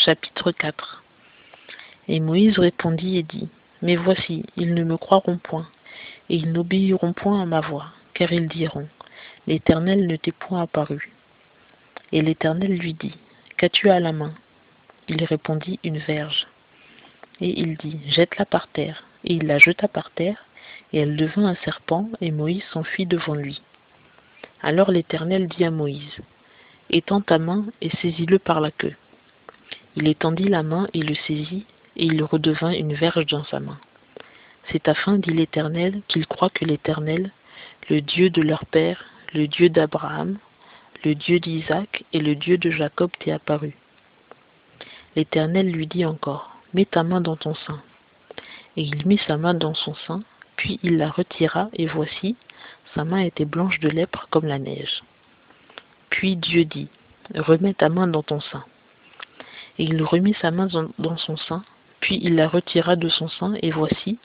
Chapitre 4. Et Moïse répondit et dit, mais voici, ils ne me croiront point, et ils n'obéiront point à ma voix, car ils diront, l'Éternel ne t'est point apparu. Et l'Éternel lui dit, qu'as-tu à la main? Il répondit, une verge. Et il dit, jette-la par terre. Et il la jeta par terre, et elle devint un serpent, et Moïse s'enfuit devant lui. Alors l'Éternel dit à Moïse, étends ta main et saisis-le par la queue. Il étendit la main et le saisit, et il redevint une verge dans sa main. C'est afin, dit l'Éternel, qu'ils croient que l'Éternel, le Dieu de leur père, le Dieu d'Abraham, le Dieu d'Isaac et le Dieu de Jacob t'est apparu. L'Éternel lui dit encore, mets ta main dans ton sein. Et il mit sa main dans son sein, puis il la retira, et voici, sa main était blanche de lèpre comme la neige. Puis Dieu dit, remets ta main dans ton sein. Et il remit sa main dans son sein, puis il la retira de son sein, et voici,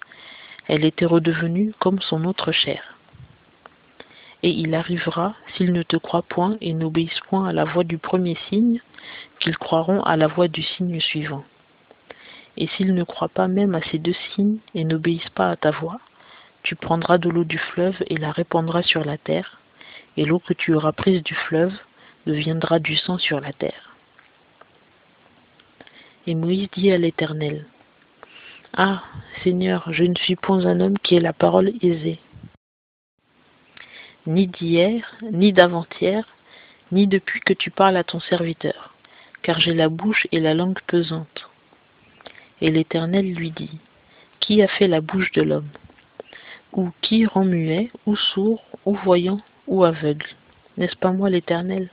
elle était redevenue comme son autre chair. Et il arrivera, s'ils ne te croient point et n'obéissent point à la voix du premier signe, qu'ils croiront à la voix du signe suivant. Et s'ils ne croient pas même à ces deux signes et n'obéissent pas à ta voix, tu prendras de l'eau du fleuve et la répandras sur la terre, et l'eau que tu auras prise du fleuve deviendra du sang sur la terre. Et Moïse dit à l'Éternel, ah, Seigneur, je ne suis point un homme qui ait la parole aisée, ni d'hier, ni d'avant-hier, ni depuis que tu parles à ton serviteur, car j'ai la bouche et la langue pesantes. Et l'Éternel lui dit, qui a fait la bouche de l'homme? Ou qui rend muet, ou sourd, ou voyant, ou aveugle? N'est-ce pas moi l'Éternel?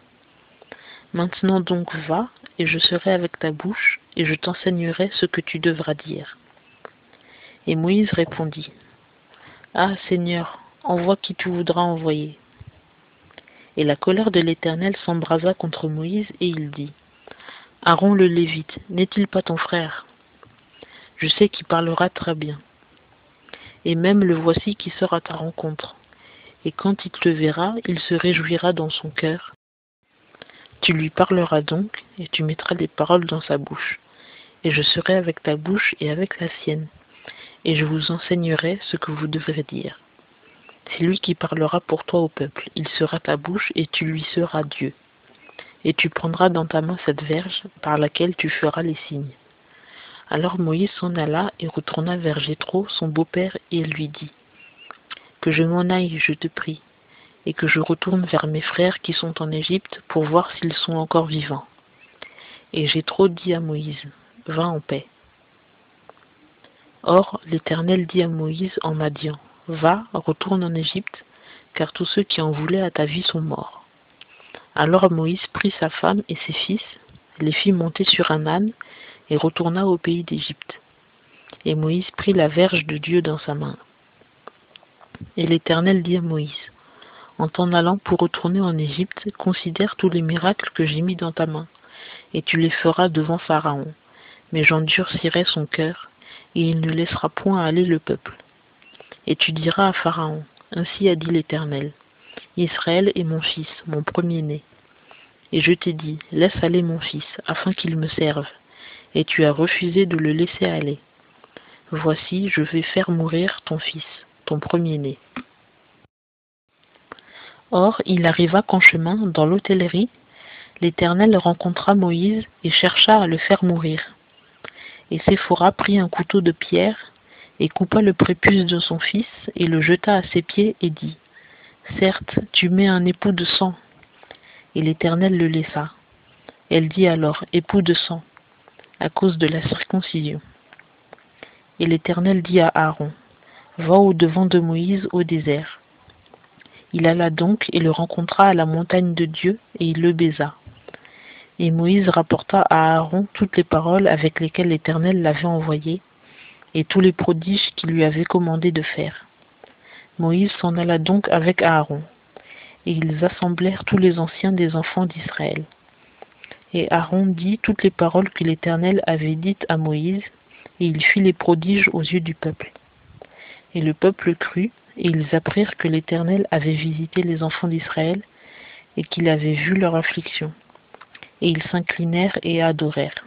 Maintenant donc va, et je serai avec ta bouche, et je t'enseignerai ce que tu devras dire. Et Moïse répondit, ah Seigneur, envoie qui tu voudras envoyer. Et la colère de l'Éternel s'embrasa contre Moïse, et il dit, Aaron le Lévite, n'est-il pas ton frère? Je sais qu'il parlera très bien. Et même le voici qui sort à ta rencontre. Et quand il te verra, il se réjouira dans son cœur. Tu lui parleras donc, et tu mettras des paroles dans sa bouche. Et je serai avec ta bouche et avec la sienne. Et je vous enseignerai ce que vous devrez dire. C'est lui qui parlera pour toi au peuple. Il sera ta bouche, et tu lui seras Dieu. Et tu prendras dans ta main cette verge par laquelle tu feras les signes. Alors Moïse s'en alla et retourna vers Jéthro, son beau-père, et lui dit, que je m'en aille, je te prie, et que je retourne vers mes frères qui sont en Égypte pour voir s'ils sont encore vivants. Et Jéthro dit à Moïse, va en paix. Or, l'Éternel dit à Moïse en Madian, va, retourne en Égypte, car tous ceux qui en voulaient à ta vie sont morts. Alors Moïse prit sa femme et ses fils, les fit monter sur un âne, et retourna au pays d'Égypte. Et Moïse prit la verge de Dieu dans sa main. Et l'Éternel dit à Moïse, en t'en allant pour retourner en Égypte, considère tous les miracles que j'ai mis dans ta main, et tu les feras devant Pharaon. Mais j'endurcirai son cœur, et il ne laissera point aller le peuple. Et tu diras à Pharaon, ainsi a dit l'Éternel, Israël est mon fils, mon premier-né. Et je t'ai dit, laisse aller mon fils, afin qu'il me serve. Et tu as refusé de le laisser aller. Voici, je vais faire mourir ton fils, ton premier-né. Or, il arriva qu'en chemin, dans l'hôtellerie, l'Éternel rencontra Moïse et chercha à le faire mourir. Et Séphora prit un couteau de pierre, et coupa le prépuce de son fils, et le jeta à ses pieds, et dit, certes, tu mets un époux de sang. Et l'Éternel le laissa. Elle dit alors, époux de sang, à cause de la circoncision. Et l'Éternel dit à Aaron, va au-devant de Moïse au désert. Il alla donc et le rencontra à la montagne de Dieu, et il le baisa. Et Moïse rapporta à Aaron toutes les paroles avec lesquelles l'Éternel l'avait envoyé, et tous les prodiges qu'il lui avait commandé de faire. Moïse s'en alla donc avec Aaron, et ils assemblèrent tous les anciens des enfants d'Israël. Et Aaron dit toutes les paroles que l'Éternel avait dites à Moïse, et il fit les prodiges aux yeux du peuple. Et le peuple crut, et ils apprirent que l'Éternel avait visité les enfants d'Israël, et qu'il avait vu leur affliction. Et ils s'inclinèrent et adorèrent.